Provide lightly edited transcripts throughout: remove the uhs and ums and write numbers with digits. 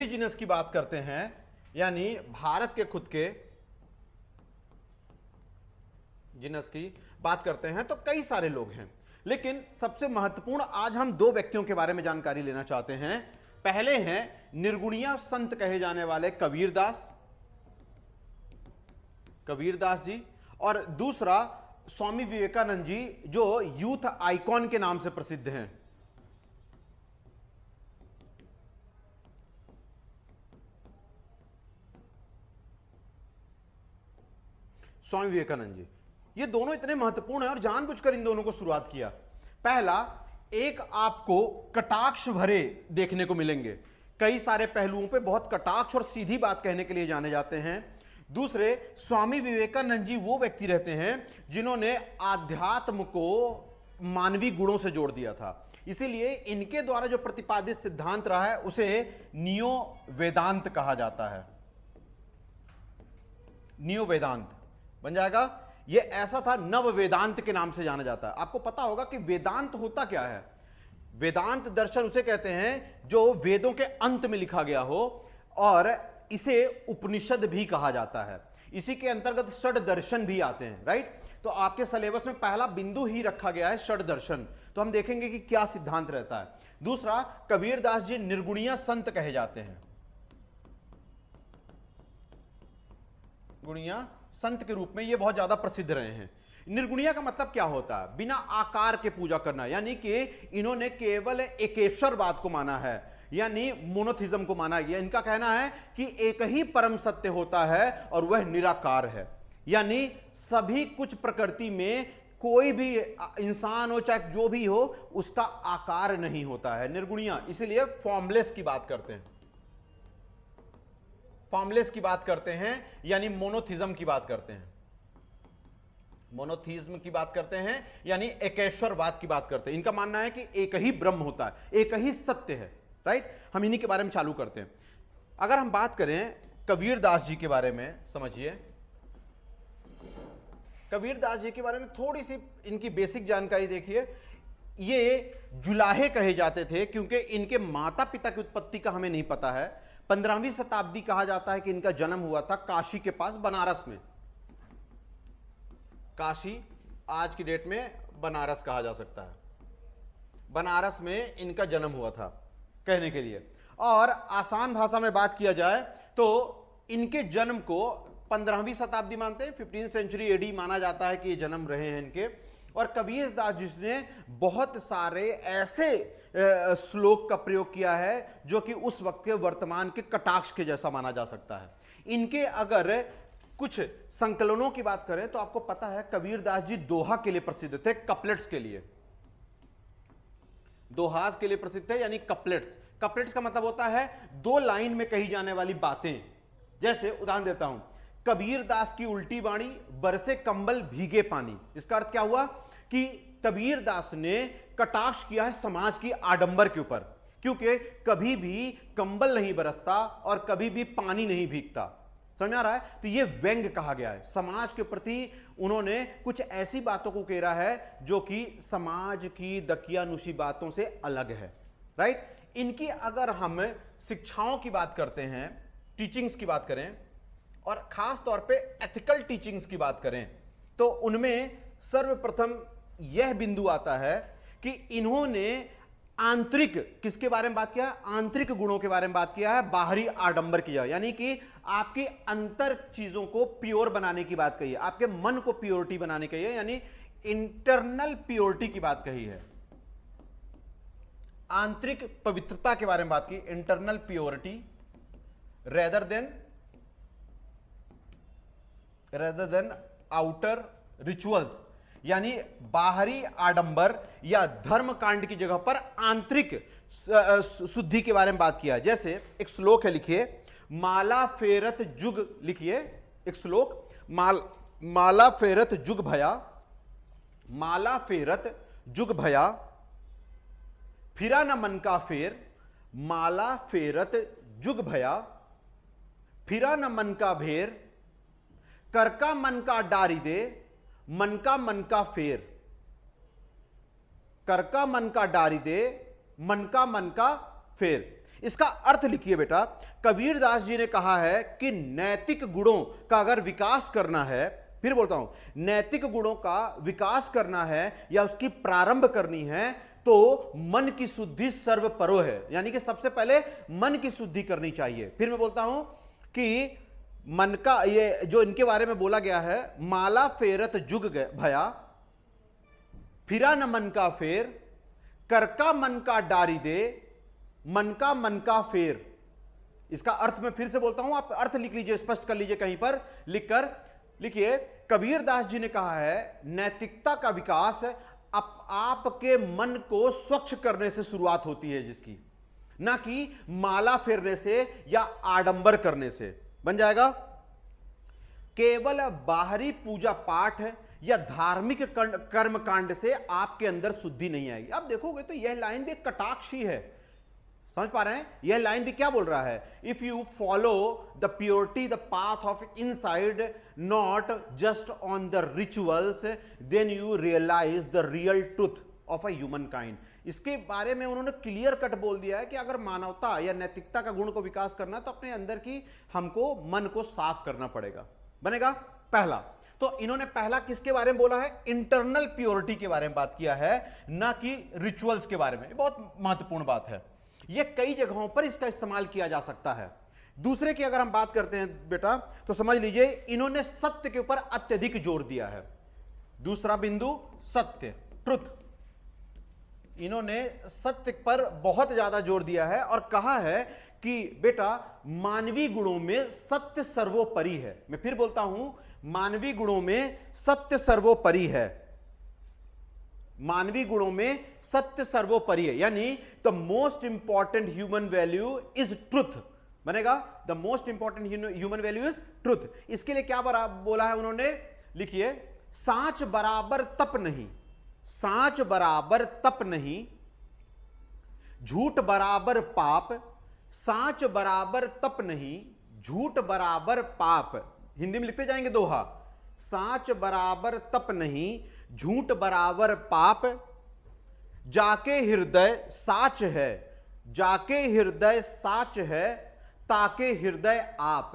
Indigenous की बात करते हैं, यानी भारत के खुद के जिनस की बात करते हैं, तो कई सारे लोग हैं, लेकिन सबसे महत्वपूर्ण आज हम दो व्यक्तियों के बारे में जानकारी लेना चाहते हैं। पहले हैं निर्गुणिया संत कहे जाने वाले कबीरदास जी, और दूसरा स्वामी विवेकानंद जी, जो यूथ आइकॉन के नाम से प्रसिद्ध हैं। स्वामी विवेकानंद जी, ये दोनों इतने महत्वपूर्ण हैं और जानबूझकर इन दोनों को शुरुआत किया। पहला, एक आपको कटाक्ष भरे देखने को मिलेंगे, कई सारे पहलुओं पे बहुत कटाक्ष और सीधी बात कहने के लिए जाने जाते हैं। दूसरे, स्वामी विवेकानंद जी वो व्यक्ति रहते हैं जिन्होंने आध्यात्म को मानवीय गुणों से जोड़ दिया था, इसीलिए इनके द्वारा जो प्रतिपादित सिद्धांत रहा है उसे नियो वेदांत कहा जाता है। नियो वेदांत बन जाएगा। यह ऐसा था, नव वेदांत के नाम से जाना जाता है। आपको पता होगा कि वेदांत होता क्या है। वेदांत दर्शन उसे कहते हैं जो वेदों के अंत में लिखा गया हो, और इसे उपनिषद भी कहा जाता है। इसी के अंतर्गत षड दर्शन भी आते हैं, राइट। तो आपके सिलेबस में पहला बिंदु ही रखा गया है षड दर्शन, तो हम देखेंगे कि क्या सिद्धांत रहता है। दूसरा, कबीरदास जी निर्गुणिया संत कहे जाते हैं, गुणिया संत के रूप में ये बहुत ज्यादा प्रसिद्ध रहे हैं। निर्गुणिया का मतलब क्या होता है? बिना आकार के पूजा करना, यानी कि इन्होंने केवल एकेश्वरवाद को माना है, यानी मोनोथिज्म को माना गया। इनका कहना है कि एक ही परम सत्य होता है और वह निराकार है, यानी सभी कुछ प्रकृति में कोई भी इंसान हो चाहे जो भी हो उसका आकार नहीं होता है। निर्गुणिया, इसीलिए फॉर्मलेस की बात करते हैं, फॉर्मलेस की बात करते हैं, यानी मोनोथिज्म की बात करते हैं, मोनोथिज्म की बात करते हैं, यानी एकेश्वरवाद की बात करते हैं। इनका मानना है कि एक ही ब्रह्म होता है, एक ही सत्य है, राइट। हम इन्हीं के बारे में चालू करते हैं। अगर हम बात करें कबीरदास जी के बारे में, समझिए कबीरदास जी के बारे में थोड़ी सी इनकी बेसिक जानकारी देखिए। ये जुलाहे कहे जाते थे क्योंकि इनके माता पिता की उत्पत्ति का हमें नहीं पता है। 15वीं शताब्दी कहा जाता है कि इनका जन्म हुआ था काशी के पास, बनारस में। काशी आज की डेट में बनारस कहा जा सकता है, बनारस में इनका जन्म हुआ था कहने के लिए। और आसान भाषा में बात किया जाए तो इनके जन्म को 15वीं शताब्दी मानते हैं, 15th सेंचुरी एडी माना जाता है कि ये जन्म रहे हैं इनके। और कबीरदास जी ने बहुत सारे ऐसे श्लोक का प्रयोग किया है जो कि उस वक्त के वर्तमान के कटाक्ष के जैसा माना जा सकता है। इनके अगर कुछ संकलनों की बात करें तो आपको पता है कबीरदास जी दोहा के लिए प्रसिद्ध थे, कपलेट्स के लिए, दोहास के लिए प्रसिद्ध थे, यानी कपलेट्स। कपलेट्स का मतलब होता है दो लाइन में कही जाने वाली बातें। जैसे उदाहरण देता हूं, कबीरदास की उल्टी वाणी, बरसे कंबल भीगे पानी। इसका अर्थ क्या हुआ कि कबीरदास ने कटाक्ष किया है समाज की आडंबर के ऊपर, क्योंकि कभी भी कंबल नहीं बरसता और कभी भी पानी नहीं भीगता। समझ आ रहा है? तो ये व्यंग कहा गया है समाज के प्रति। उन्होंने कुछ ऐसी बातों को घेरा है जो कि समाज की दकियानुशी बातों से अलग है, राइट। इनकी अगर हम शिक्षाओं की बात करते हैं, टीचिंग्स की बात करें, और खास तौर पे एथिकल टीचिंग्स की बात करें, तो उनमें सर्वप्रथम यह बिंदु आता है कि इन्होंने आंतरिक किसके बारे में बात किया? आंतरिक गुणों के बारे में बात किया है, बाहरी आडंबर किया, यानी कि आपकी अंतर चीजों को प्योर बनाने की बात कही है, आपके मन को प्योरिटी बनाने की है, यानी इंटरनल प्योरिटी की बात कही है, आंतरिक पवित्रता के बारे में बात की, internal purity rather than outer rituals, यानी बाहरी आडंबर या धर्म कांड की जगह पर आंतरिक शुद्धि के बारे में बात किया। जैसे एक श्लोक है, लिखिए, माला फेरत जुग, लिखिए एक श्लोक, माला फेरत जुग भया, माला फेरत जुग भया, फिरा न मन का फेर, माला फेरत जुग भया, फिरा न मन का भेर, कर का मन का डारी दे, मन का फेर, कर का मन का डारी दे, मन का फेर। इसका अर्थ लिखिए बेटा, कबीरदास जी ने कहा है कि नैतिक गुणों का अगर विकास करना है, फिर बोलता हूं, नैतिक गुणों का विकास करना है या उसकी प्रारंभ करनी है तो मन की शुद्धि सर्वपरो है, यानी कि सबसे पहले मन की शुद्धि करनी चाहिए। फिर मैं बोलता हूं कि मन का, ये जो इनके बारे में बोला गया है, माला फेरत जुग भया फिरा न मन का फेर, कर का मन का डारी दे, मन का फेर। इसका अर्थ मैं फिर से बोलता हूं, आप अर्थ लिख लीजिए, स्पष्ट कर लीजिए, कहीं पर लिखकर लिखिए। कबीरदास जी ने कहा है नैतिकता का विकास आपके मन को स्वच्छ करने से शुरुआत होती है, जिसकी ना कि माला फेरने से या आडंबर करने से। बन जाएगा, केवल बाहरी पूजा पाठ या धार्मिक कर्म कांड से आपके अंदर शुद्धि नहीं आएगी। अब देखोगे तो यह लाइन भी कटाक्ष ही है, समझ पा रहे हैं? यह लाइन भी क्या बोल रहा है? If you follow the purity the path of inside not just on the rituals, then you realise the real truth of a human kind. इसके बारे में उन्होंने क्लियर कट बोल दिया है कि अगर मानवता या नैतिकता का गुण को विकास करना तो अपने अंदर की हमको मन को साफ करना पड़ेगा। बनेगा पहला। तो इन्होंने पहला किसके बारे में बोला है? इंटरनल प्योरिटी के बारे में बात किया है, ना कि रिचुअल्स के बारे में। बहुत महत्वपूर्ण बात है, यह कई जगहों पर इसका इस्तेमाल किया जा सकता है। दूसरे की अगर हम बात करते हैं बेटा, तो समझ लीजिए इन्होंने सत्य के ऊपर अत्यधिक जोर दिया है। दूसरा बिंदु सत्य, ट्रुथ। इन्होंने सत्य पर बहुत ज्यादा जोर दिया है और कहा है कि बेटा मानवीय गुणों में सत्य सर्वोपरि है। मैं फिर बोलता हूं, मानवीय गुणों में सत्य सर्वोपरि है। मानवीय गुणों में सत्य सर्वोपरि है, यानी the most important human value is truth. बनेगा, the most important human value is truth. इसके लिए क्या बोला है उन्होंने? लिखिए, सांच बराबर तप नहीं, सांच बराबर तप नहीं, झूठ बराबर पाप, सांच बराबर तप नहीं, झूठ बराबर पाप। हिंदी में लिखते जाएंगे दोहा, सांच बराबर तप नहीं, झूठ बराबर पाप, जाके हृदय साच है, जाके हृदय साच है, ताके हृदय आप।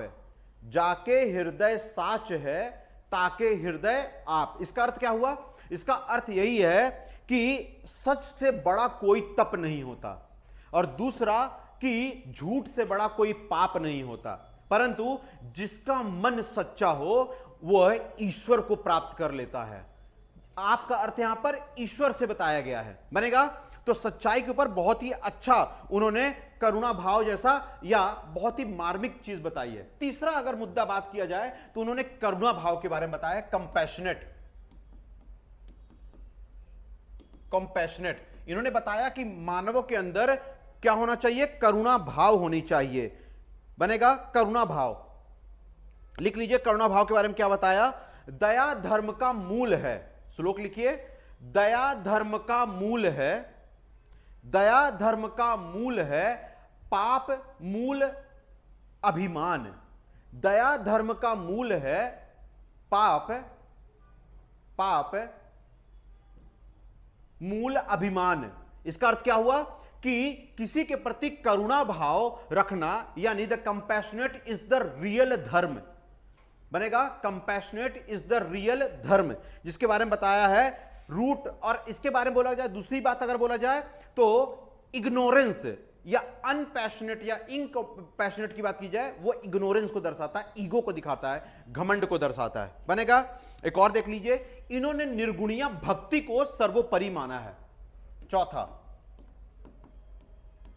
जाके हृदय साच है, ताके हृदय आप। इसका अर्थ क्या हुआ? इसका अर्थ यही है कि सच से बड़ा कोई तप नहीं होता, और दूसरा कि झूठ से बड़ा कोई पाप नहीं होता, परंतु जिसका मन सच्चा हो वह ईश्वर को प्राप्त कर लेता है। आपका अर्थ यहां पर ईश्वर से बताया गया है। बनेगा, तो सच्चाई के ऊपर बहुत ही अच्छा उन्होंने करुणा भाव जैसा या बहुत ही मार्मिक चीज बताई है। तीसरा अगर मुद्दा बात किया जाए तो उन्होंने करुणा भाव के बारे में बताया, कंपैशनेट। कंपैशनेट इन्होंने बताया कि मानवों के अंदर क्या होना चाहिए? करुणा भाव होनी चाहिए। बनेगा, करुणा भाव। लिख लीजिए करुणा भाव के बारे में क्या बताया? दया धर्म का मूल है। श्लोक लिखिए, दया धर्म का मूल है, दया धर्म का मूल है, पाप मूल अभिमान। दया धर्म का मूल है, पाप मूल अभिमान। इसका अर्थ क्या हुआ? कि किसी के प्रति करुणा भाव रखना, यानी the compassionate is the real धर्म। बनेगा, कंपैशनेट इज द रियल धर्म, जिसके बारे में बताया है रूट। और इसके बारे में बोला जाए, दूसरी बात अगर बोला जाए तो इग्नोरेंस या अनपैशनेट या इनपैशनेट की बात की जाए, वो इग्नोरेंस को दर्शाता है, ईगो को दिखाता है, घमंड को दर्शाता है। बनेगा, एक और देख लीजिए, इन्होंने निर्गुणिया भक्ति को सर्वोपरि माना है। चौथा,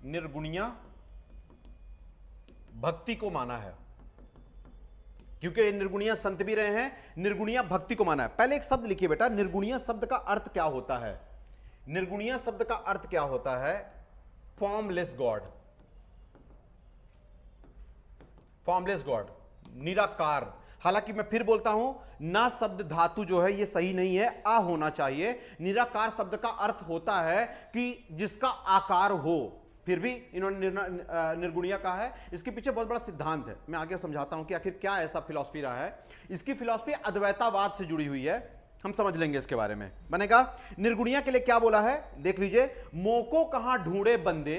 निर्गुणिया भक्ति को माना है, क्योंकि निर्गुणिया संत भी रहे हैं, निर्गुणिया भक्ति को माना है। पहले एक शब्द लिखिए बेटा, निर्गुणिया शब्द का अर्थ क्या होता है? निर्गुणिया शब्द का अर्थ क्या होता है? फॉर्मलेस गॉड, फॉर्मलेस गॉड, निराकार। हालांकि मैं फिर बोलता हूं, ना शब्द धातु जो है ये सही नहीं है, आ होना चाहिए। निराकार शब्द का अर्थ होता है कि जिसका आकार हो, फिर भी इन्होंने निर्गुणिया कहा है। इसके पीछे बहुत बड़ा सिद्धांत है, मैं आगे समझाता हूं कि आखिर क्या ऐसा फिलॉसफी रहा है। इसकी फिलॉसफी अद्वैतावाद से जुड़ी हुई है, हम समझ लेंगे इसके बारे में। बनेगा, निर्गुणिया के लिए क्या बोला है? देख लीजिए, मोको कहां ढूंढे बंदे,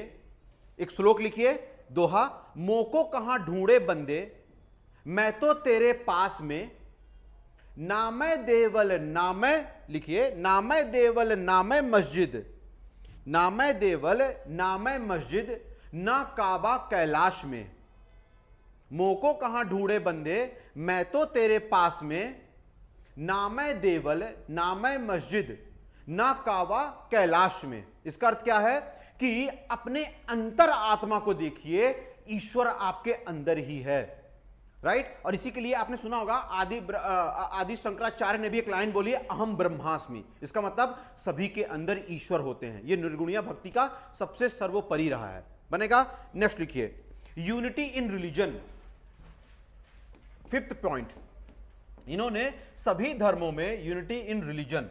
एक श्लोक लिखिए, दोहा, मोको कहां ढूंढे बंदे, मैं तो तेरे पास में, नामै देवल नामै, लिखिए, नामै देवल नामै मस्जिद, नामै देवल नामै मस्जिद, ना काबा कैलाश में। मोको कहां ढूंढे बंदे, मैं तो तेरे पास में, नामै देवल नामै मस्जिद, ना काबा कैलाश में। इसका अर्थ क्या है कि अपने अंतर आत्मा को देखिए, ईश्वर आपके अंदर ही है, राइट। और इसी के लिए आपने सुना होगा आदि शंकराचार्य ने भी एक लाइन बोली है, अहम ब्रह्मास्मि। इसका मतलब सभी के अंदर ईश्वर होते हैं। यह निर्गुणिया भक्ति का सबसे सर्वोपरि रहा है। बनेगा। नेक्स्ट लिखिए, unity in religion, fifth point. इन्होंने सभी धर्मों में यूनिटी इन रिलीजन,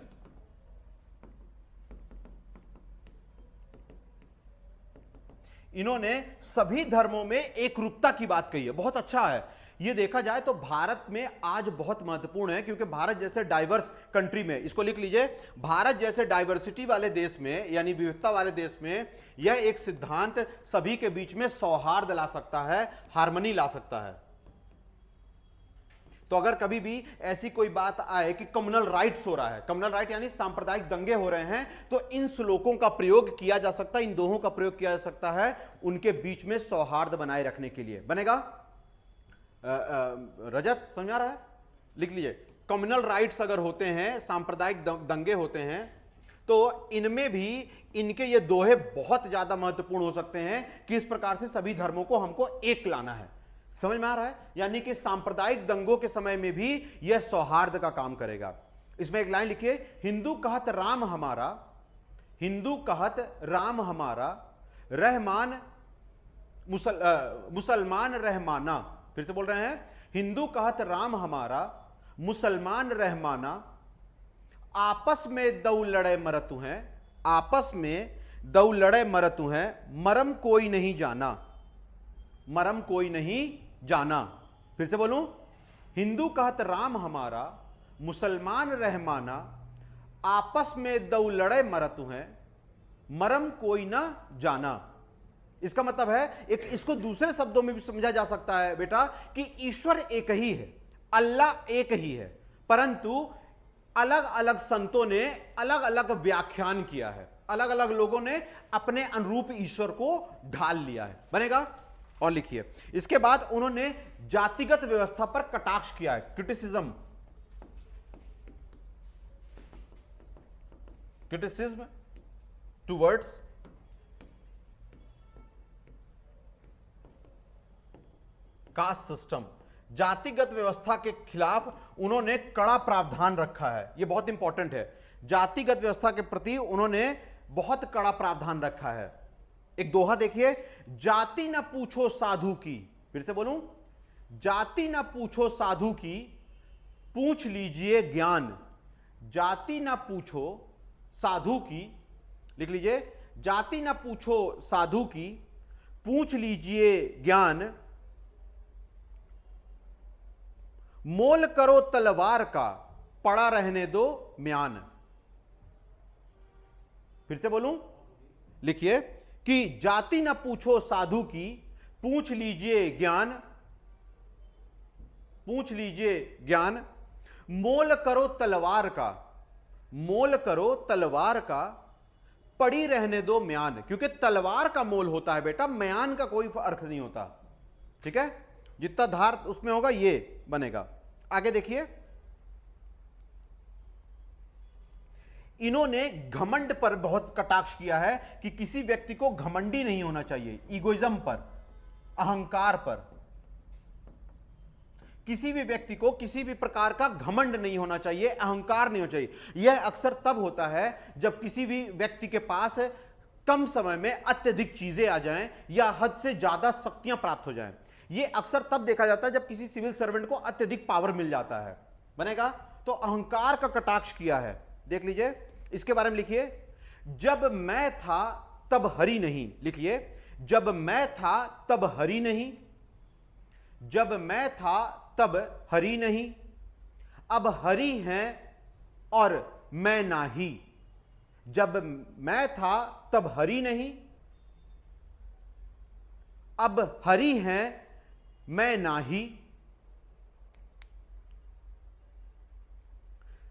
इन्होंने सभी धर्मों में एक रूपता की बात कही है। बहुत अच्छा है। ये देखा जाए तो भारत में आज बहुत महत्वपूर्ण है, क्योंकि भारत जैसे डाइवर्स कंट्री में, इसको लिख लीजिए, भारत जैसे डाइवर्सिटी वाले देश में, यानी विविधता वाले देश में, यह एक सिद्धांत सभी के बीच में सौहार्द ला सकता है, हार्मनी ला सकता है। तो अगर कभी भी ऐसी कोई बात आए कि कम्युनल राइट्स हो रहा है, कम्युनल राइट यानी सांप्रदायिक दंगे हो रहे हैं, तो इन श्लोकों का प्रयोग किया जा सकता है, इन दोहों का प्रयोग किया जा सकता है उनके बीच में सौहार्द बनाए रखने के लिए। बनेगा। रजत समझ आ रहा है? लिख लीजिए, कम्युनल राइट्स अगर होते हैं, सांप्रदायिक दंगे होते हैं, तो इनमें भी इनके ये दोहे बहुत ज्यादा महत्वपूर्ण हो सकते हैं कि इस प्रकार से सभी धर्मों को हमको एक लाना है। समझ में आ रहा है? यानी कि सांप्रदायिक दंगों के समय में भी यह सौहार्द का काम करेगा। इसमें एक लाइन लिखिए, हिंदू कहत राम हमारा, हिंदू कहत राम हमारा, रहमान मुसलमान रहमाना। फिर से बोल रहे हैं, हिंदू कहत राम हमारा, मुसलमान रहमाना, आपस में दौ लड़े मरतु हैं, आपस में दौ लड़े मरतु हैं, मरम कोई नहीं जाना, मरम कोई नहीं जाना। फिर से बोलूं, हिंदू कहत राम हमारा, मुसलमान रहमाना, आपस में दौ लड़े मरतु हैं, मरम कोई ना जाना। इसका मतलब है, एक इसको दूसरे शब्दों में भी समझा जा सकता है बेटा कि ईश्वर एक ही है, अल्लाह एक ही है, परंतु अलग अलग संतों ने अलग अलग व्याख्यान किया है, अलग अलग लोगों ने अपने अनुरूप ईश्वर को ढाल लिया है। बनेगा। और लिखिए, इसके बाद उन्होंने जातिगत व्यवस्था पर कटाक्ष किया है, criticism, criticism towards caste system. जातिगत व्यवस्था के खिलाफ उन्होंने कड़ा प्रावधान रखा है। यह बहुत इंपॉर्टेंट है। जातिगत व्यवस्था के प्रति उन्होंने बहुत कड़ा प्रावधान रखा है। एक दोहा देखिए, जाति न पूछो साधु की। फिर से बोलूं, जाति न पूछो साधु की, पूछ लीजिए ज्ञान। जाति न पूछो साधु की, लिख लीजिए, जाति न पूछो साधु की, पूछ लीजिए ज्ञान। मोल करो तलवार का, पड़ा रहने दो म्यान। फिर से बोलूं, लिखिए कि जाति न पूछो साधु की, पूछ लीजिए ज्ञान, पूछ लीजिए ज्ञान। मोल करो तलवार का, मोल करो तलवार का, पड़ी रहने दो म्यान। क्योंकि तलवार का मोल होता है बेटा, म्यान का कोई अर्थ नहीं होता। ठीक है, जितना धार उसमें होगा ये बनेगा। आगे देखिए, इन्होंने घमंड पर बहुत कटाक्ष किया है कि किसी व्यक्ति को घमंडी नहीं होना चाहिए, ईगोइज्म पर, अहंकार पर। किसी भी व्यक्ति को किसी भी प्रकार का घमंड नहीं होना चाहिए, अहंकार नहीं होना चाहिए। यह अक्सर तब होता है जब किसी भी व्यक्ति के पास कम समय में अत्यधिक चीजें आ जाएं या हद से ज्यादा शक्तियां प्राप्त हो जाएं। यह अक्सर तब देखा जाता है जब किसी सिविल सर्वेंट को अत्यधिक पावर मिल जाता है। बनेगा। तो अहंकार का कटाक्ष किया है, देख लीजिए। इसके बारे में लिखिए, जब मैं था तब हरि नहीं। लिखिए, जब मैं था तब हरि नहीं, जब मैं था तब हरि नहीं, अब हरि हैं और मैं नाही। जब मैं था तब हरि नहीं, अब हरि हैं मैं नाही,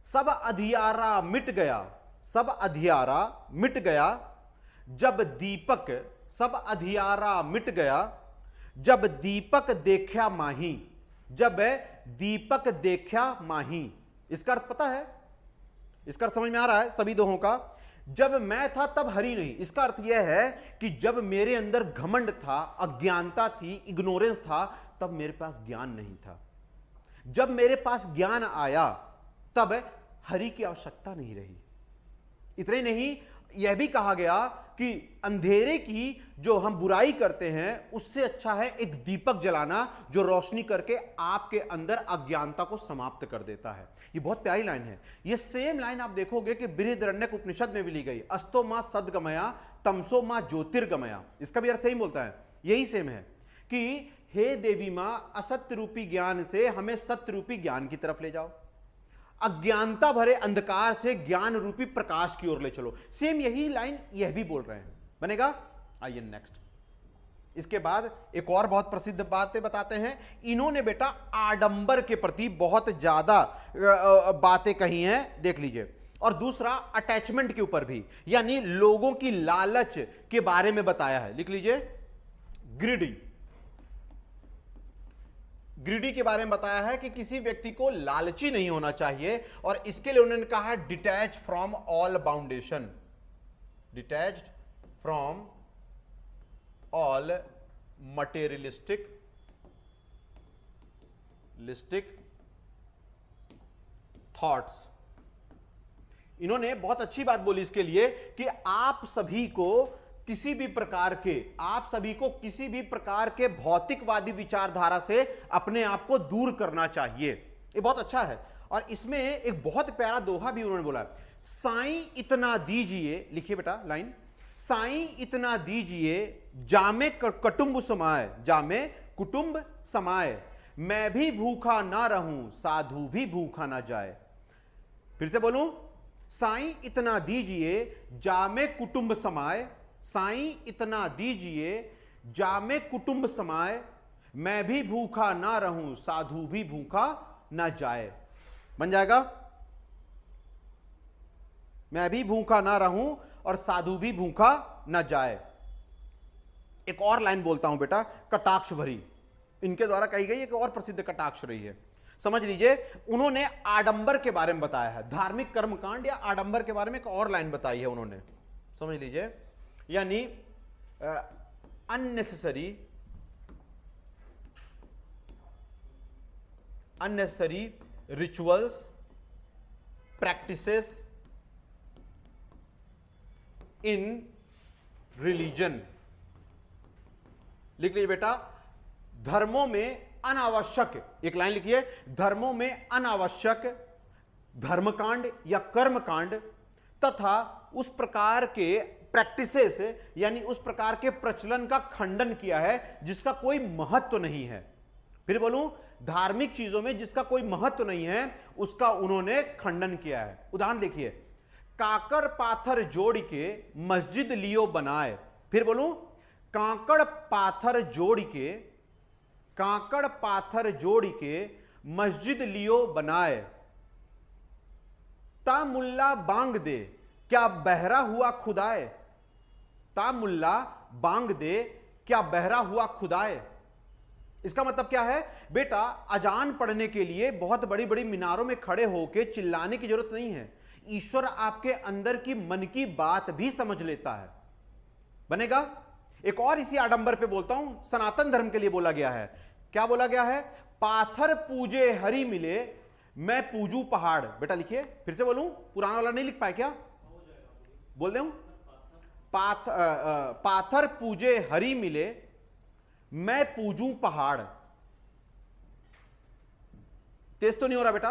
सब अधियारा मिट गया, सब अधियारा मिट गया, जब दीपक, सब अधियारा मिट गया, जब दीपक देखा माही, जब दीपक देखा माही। इसका अर्थ पता है, इसका अर्थ समझ में आ रहा है सभी दोहों का। जब मैं था तब हरि नहीं, इसका अर्थ यह है कि जब मेरे अंदर घमंड था, अज्ञानता थी, इग्नोरेंस था, तब मेरे पास ज्ञान नहीं था। जब मेरे पास ज्ञान आया तब हरि की आवश्यकता नहीं रही। इतने नहीं, यह भी कहा गया कि अंधेरे की जो हम बुराई करते हैं उससे अच्छा है एक दीपक जलाना जो रोशनी करके आपके अंदर अज्ञानता को समाप्त कर देता है। ये बहुत प्यारी लाइन है। ये सेम लाइन आप देखोगे कि बृहदारण्यक उपनिषद में भी ली गई, अस्तो मां सद्गमया तमसो मां ज्योतिर्गमया। इसका भी अर्थ सही बोलता है, यही सेम है कि हे देवी मां, असत्य रूपी ज्ञान से हमें सत्य रूपी ज्ञान की तरफ ले जाओ, अज्ञानता भरे अंधकार से ज्ञान रूपी प्रकाश की ओर ले चलो। सेम यही लाइन यह भी बोल रहे हैं। बनेगा? आइए नेक्स्ट। इसके बाद एक और बहुत प्रसिद्ध बातें बताते हैं। इन्होंने बेटा आडंबर के प्रति बहुत ज्यादा बातें कही हैं, देख लीजिए। और दूसरा अटैचमेंट के ऊपर भी, यानी लोगों की लालच के बारे में बताया है। लिख लीजिए, ग्रीडी, ग्रीडी के बारे में बताया है कि किसी व्यक्ति को लालची नहीं होना चाहिए, और इसके लिए उन्होंने कहा है detach from all boundation, detached from all materialistic thoughts. इन्होंने बहुत अच्छी बात बोली इसके लिए कि आप सभी को किसी भी प्रकार के भौतिकवादी विचारधारा से अपने आप को दूर करना चाहिए। ये बहुत अच्छा है। और इसमें एक बहुत प्यारा दोहा भी उन्होंने बोला, साईं इतना दीजिए, लिखिए बेटा लाइन, साईं इतना दीजिए जामे कुटुंब समाए, जामे कुटुंब समाए, मैं भी भूखा ना रहूं साधु भी भूखा ना जाए। फिर से बोलूं, साईं इतना दीजिए जामे कुटुंब समाए, साईं इतना दीजिए जामे कुटुंब समाए, मैं भी भूखा ना रहूं साधु भी भूखा ना जाए। बन जाएगा? मैं भी भूखा ना रहूं और साधु भी भूखा ना जाए। एक और लाइन बोलता हूं बेटा, कटाक्ष भरी, इनके द्वारा कही गई एक और प्रसिद्ध कटाक्ष रही है। समझ लीजिए, उन्होंने आडंबर के बारे में बताया है, धार्मिक कर्मकांड या आडंबर के बारे में एक और लाइन बताई है उन्होंने। समझ लीजिए, यानी unnecessary rituals, practices in religion. लिख लीजिए बेटा, धर्मों में अनावश्यक, एक लाइन लिखिए, धर्मों में अनावश्यक धर्मकांड या कर्मकांड तथा उस प्रकार के प्रैक्टिसेस यानी उस प्रकार के प्रचलन का खंडन किया है जिसका कोई महत्व नहीं है। फिर बोलूं, धार्मिक चीजों में जिसका कोई महत्व नहीं है उसका उन्होंने खंडन किया है। उदाहरण देखिए, काकड़ पाथर जोड़ के मस्जिद लियो बनाए। फिर बोलूं, काकड़ पाथर जोड़ के मस्जिद लियो बनाए, ता मुल्ला बांग दे क्या बहरा हुआ खुदाए, ता मुल्ला बांग दे क्या बहरा हुआ खुदाए। इसका मतलब क्या है बेटा, अजान पढ़ने के लिए बहुत बड़ी बड़ी मीनारों में खड़े होकर चिल्लाने की जरूरत नहीं है। ईश्वर आपके अंदर की मन की बात भी समझ लेता है। बनेगा? एक और इसी आडंबर पे बोलता हूं, सनातन धर्म के लिए बोला गया है। क्या बोला गया है? पाथर पूजे हरि मिले मैं पूजू पहाड़। बेटा लिखिए, फिर से बोलूं, पुराना वाला नहीं लिख पाए क्या? बोल दे हूं, पाथर पूजे हरि मिले मैं पूजू पहाड़। तेज तो नहीं हो रहा बेटा?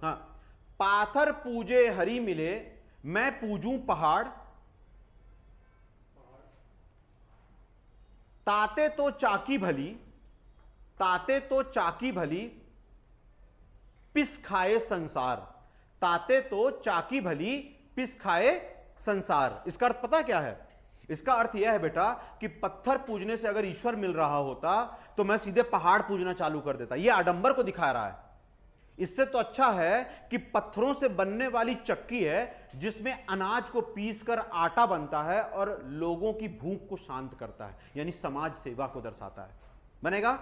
हाँ, पाथर पूजे हरि मिले मैं पूजू पहाड़, ताते तो चाकी भली, ताते तो चाकी भली पिस खाए संसार, ताते तो चाकी भली पिस खाए संसार। इसका अर्थ पता क्या है? इसका अर्थ यह है बेटा कि पत्थर पूजने से अगर ईश्वर मिल रहा होता तो मैं सीधे पहाड़ पूजना चालू कर देता। यह आडंबर को दिखा रहा है। इससे तो अच्छा है कि पत्थरों से बनने वाली चक्की है जिसमें अनाज को पीसकर आटा बनता है और लोगों की भूख को शांत करता है, यानी समाज सेवा को दर्शाता है। बनेगा?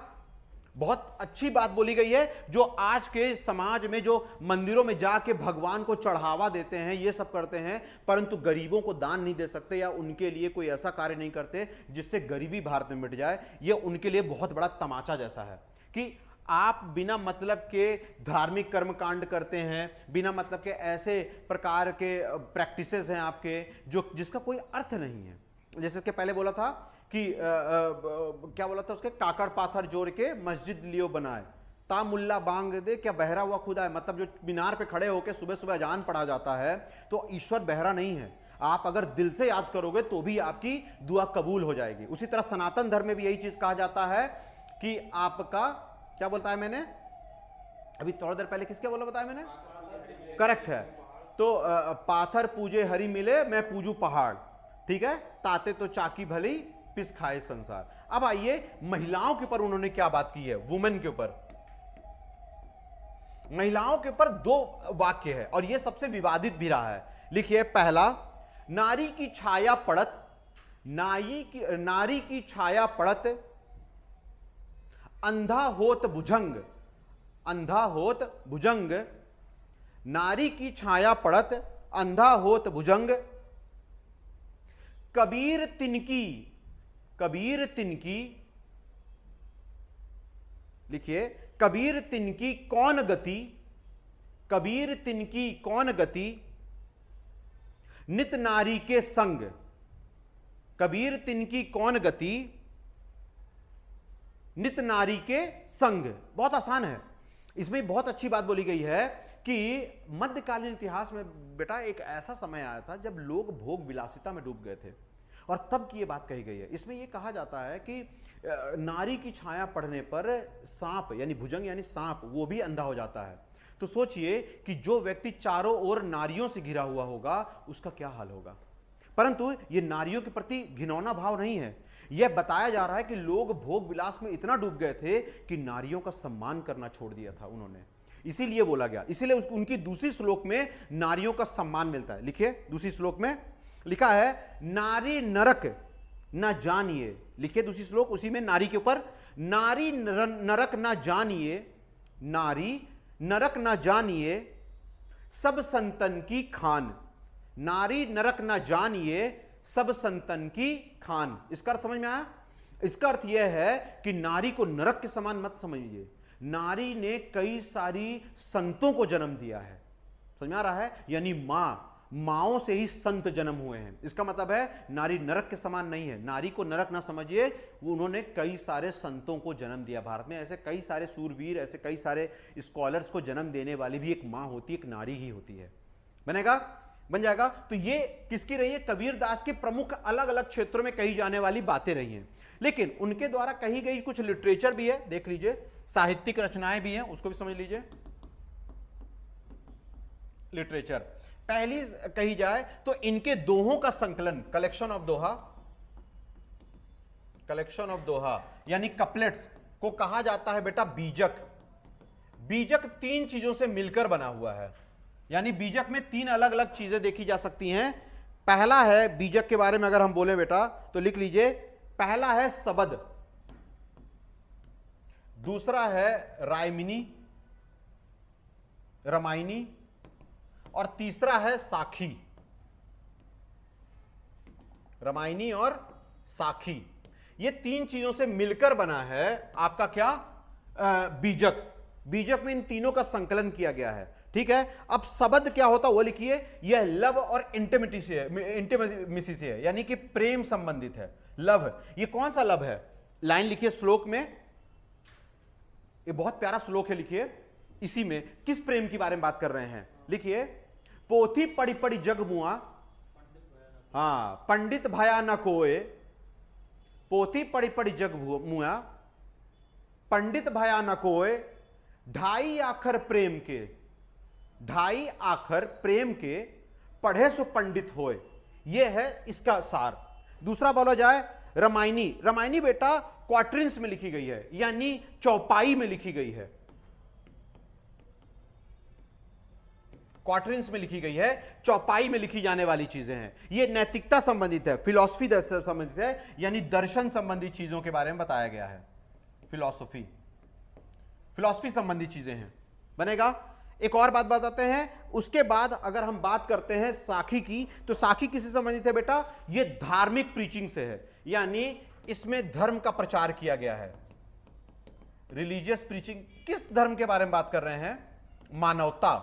बहुत अच्छी बात बोली गई है। जो आज के समाज में जो मंदिरों में जाके भगवान को चढ़ावा देते हैं, ये सब करते हैं, परंतु गरीबों को दान नहीं दे सकते या उनके लिए कोई ऐसा कार्य नहीं करते जिससे गरीबी भारत में मिट जाए, ये उनके लिए बहुत बड़ा तमाचा जैसा है कि आप बिना मतलब के धार्मिक कर्मकांड करते हैं, बिना मतलब के ऐसे प्रकार के प्रैक्टिसेस हैं आपके जो जिसका कोई अर्थ नहीं है। जैसे कि पहले बोला था कि क्या बोला था उसके, काकड़ पाथर जोड़ के मस्जिद लियो बनाए, ता मुल्ला बांग दे क्या बहरा हुआ खुदा है। मतलब जो मीनार पे खड़े होकर सुबह सुबह अजान पढ़ा जाता है तो ईश्वर बहरा नहीं है। आप अगर दिल से याद करोगे तो भी आपकी दुआ कबूल हो जाएगी। उसी तरह सनातन धर्म में भी यही चीज कहा जाता है कि आपका क्या बोलता है, मैंने अभी थोड़ी देर पहले किसके बोला बताया मैंने, करेक्ट है। तो पाथर पूजे हरि मिले मैं पूजू पहाड़, ठीक है, ताते तो चाकी भली पिस खाए संसार। अब आइए महिलाओं के ऊपर उन्होंने क्या बात की है, वुमेन के ऊपर। महिलाओं के ऊपर 2 वाक्य है और यह सबसे विवादित भी रहा है। लिखिए, पहला, नारी की छाया पड़त, नारी की छाया पड़त अंधा होत भुजंग, अंधा होत भुजंग, नारी की छाया पड़त अंधा होत भुजंग, कबीर तिनकी, कबीर तिनकी, लिखिए, कबीर तिनकी कौन गति, कबीर तिनकी कौन गति, नित नारी के संग, कबीर तिनकी कौन गति, नित नारी के संग। बहुत आसान है। इसमें बहुत अच्छी बात बोली गई है कि मध्यकालीन इतिहास में बेटा एक ऐसा समय आया था जब लोग भोग विलासिता में डूब गए थे और तब की ये बात कही गई है। इसमें ये कहा जाता है कि नारी की छाया पड़ने पर सांप यानी भुजंग यानी सांप वो भी अंधा हो जाता है। तो सोचिए कि जो व्यक्ति चारों ओर नारियों से घिरा हुआ होगा उसका क्या हाल होगा। परंतु ये नारियों के प्रति घिनौना भाव नहीं है, यह बताया जा रहा है कि लोग भोग विलास में इतना डूब गए थे कि नारियों का सम्मान करना छोड़ दिया था उन्होंने, इसीलिए बोला गया। इसीलिए उनकी दूसरी श्लोक में नारियों का सम्मान मिलता है। लिखिए, दूसरी श्लोक में लिखा है, नारी नरक न जानिए। लिखिए दूसरी श्लोक उसी में नारी के ऊपर, नारी नरक न जानिए, नारी नरक न जानिए सब संतन की खान, नारी नरक न जानिए सब संतन की खान। इसका अर्थ समझ में आया? इसका अर्थ यह है कि नारी को नरक के समान मत समझिए। नारी ने कई सारी संतों को जन्म दिया है, समझ में आ रहा है? यानी माओं से ही संत जन्म हुए हैं। इसका मतलब है नारी नरक के समान नहीं है। नारी को नरक ना समझिए, वो उन्होंने कई सारे संतों को जन्म दिया। भारत में ऐसे कई सारे सूरवीर, ऐसे कई सारे स्कॉलर्स को जन्म देने वाली भी एक मां होती है, एक नारी ही होती है। बनेगा? बन जाएगा। तो ये किसकी रही है? कबीरदास की प्रमुख अलग अलग क्षेत्रों में कही जाने वाली बातें रही हैं, लेकिन उनके द्वारा कही गई कुछ लिटरेचर भी है, देख लीजिए, साहित्यिक रचनाएं भी हैं, उसको भी समझ लीजिए। लिटरेचर पहली कही जाए तो इनके दोहों का संकलन, collection of doha, collection of doha यानी कपलेट्स को कहा जाता है बेटा बीजक। बीजक 3 चीजों से मिलकर बना हुआ है, यानी बीजक में 3 अलग अलग चीजें देखी जा सकती हैं। पहला है, बीजक के बारे में अगर हम बोले बेटा तो लिख लीजिए, पहला है शब्द, दूसरा है रायमिनी, रामायणी, और तीसरा है साखी। रामायणी और साखी, ये 3 चीजों से मिलकर बना है आपका क्या? बीजक। बीजक में इन तीनों का संकलन किया गया है, ठीक है। अब शब्द क्या होता है वो लिखिए, यह लव और इंटिमेसी से है, यानी कि प्रेम संबंधित है। लव, ये कौन सा लव है? लाइन लिखिए श्लोक में, ये बहुत प्यारा श्लोक है, लिखिए। इसी में किस प्रेम के बारे में बात कर रहे हैं? लिखिए, पोथी पड़ी पड़ी जग मुआ, हाँ, पंडित भया न कोय, पोथी पड़ी पड़ी जग मुआ, पंडित भया न कोय, ढाई आखर प्रेम के, ढाई आखर प्रेम के, पढ़े सो पंडित होए। यह है इसका सार। दूसरा बोला जाए रामायणी। रामायणी बेटा क्वार्टरिन्स में लिखी गई है, यानी चौपाई में लिखी गई है, क्वार्टरिन्स में लिखी गई है, चौपाई में लिखी जाने वाली चीजें हैं। ये नैतिकता संबंधित है, फिलॉसफी से संबंधित है, यानी दर्शन संबंधी चीजों के बारे में बताया गया है। फिलॉसफी संबंधी चीजें हैं, बनेगा। एक और बात बताते हैं, उसके बाद अगर हम बात करते हैं साखी की, तो साखी किससे संबंधित है बेटा? ये धार्मिक प्रीचिंग से है, यानी इसमें धर्म का प्रचार किया गया है, रिलीजियस प्रीचिंग। किस धर्म के बारे में बात कर रहे हैं? मानवता,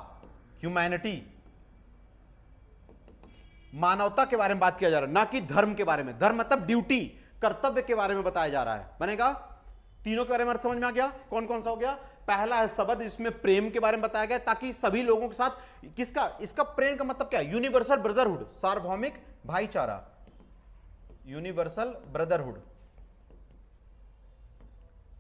ह्यूमैनिटी, मानवता के बारे में बात किया जा रहा है, ना कि धर्म के बारे में। धर्म मतलब ड्यूटी, कर्तव्य के बारे में बताया जा रहा है, बनेगा। तीनों के बारे में अर्थ समझ में आ गया? कौन कौन सा हो गया? पहला है शब्द, इसमें प्रेम के बारे में बताया गया, ताकि सभी लोगों के साथ किसका, इसका प्रेम का मतलब क्या है? यूनिवर्सल ब्रदरहुड, सार्वभौमिक भाईचारा, यूनिवर्सल ब्रदरहुड,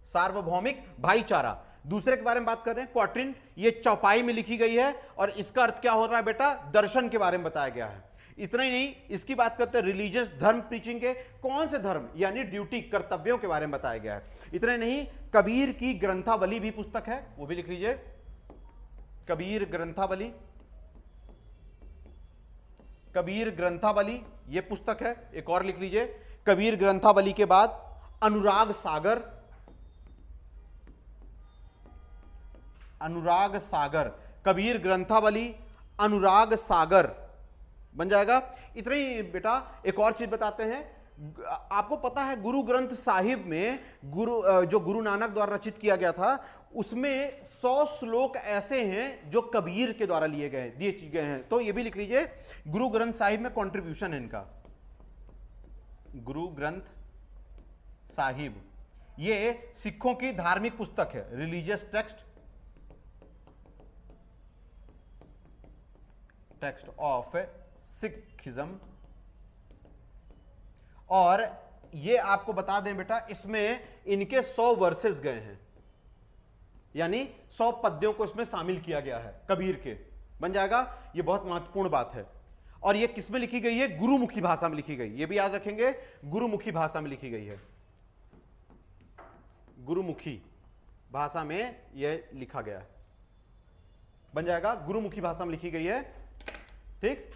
सार्वभौमिक भाईचारा। दूसरे के बारे में बात कर रहे हैं, क्वार्टरिन, ये चौपाई में लिखी गई है, और इसका अर्थ क्या हो रहा है बेटा? दर्शन के बारे में बताया गया है। इतना ही नहीं, इसकी बात करते हैं रिलीजियस धर्म प्रीचिंग के, कौन से धर्म, यानी ड्यूटी, कर्तव्यों के बारे में बताया गया है। इतना ही नहीं, कबीर की ग्रंथावली भी पुस्तक है, वो भी लिख लीजिए, कबीर ग्रंथावली, कबीर ग्रंथावली ये पुस्तक है, एक और लिख लीजिए। कबीर ग्रंथावली के बाद अनुराग सागर, अनुराग सागर, कबीर ग्रंथावली, अनुराग सागर बन जाएगा। इतना ही बेटा, एक और चीज बताते हैं, आपको पता है गुरु ग्रंथ साहिब में जो गुरु नानक द्वारा रचित किया गया था, उसमें 100 श्लोक ऐसे हैं जो कबीर के द्वारा दिए गए हैं। तो ये भी लिख लीजिए, गुरु ग्रंथ साहिब में कंट्रीब्यूशन है इनका। गुरु ग्रंथ साहिब ये सिखों की धार्मिक पुस्तक है, रिलीजियस टेक्स्ट ऑफ सिखिज्म। और ये आपको बता दें बेटा, इसमें इनके 100 वर्सेस गए हैं, यानी 100 पद्यों को इसमें शामिल किया गया है कबीर के, बन जाएगा। ये बहुत महत्वपूर्ण बात है। और ये किसमें लिखी गई है? गुरुमुखी भाषा में लिखी गई, ये भी याद रखेंगे, गुरुमुखी भाषा में लिखी गई है, गुरुमुखी भाषा में यह लिखा गया है, बन जाएगा, गुरुमुखी भाषा में लिखी गई है, ठीक।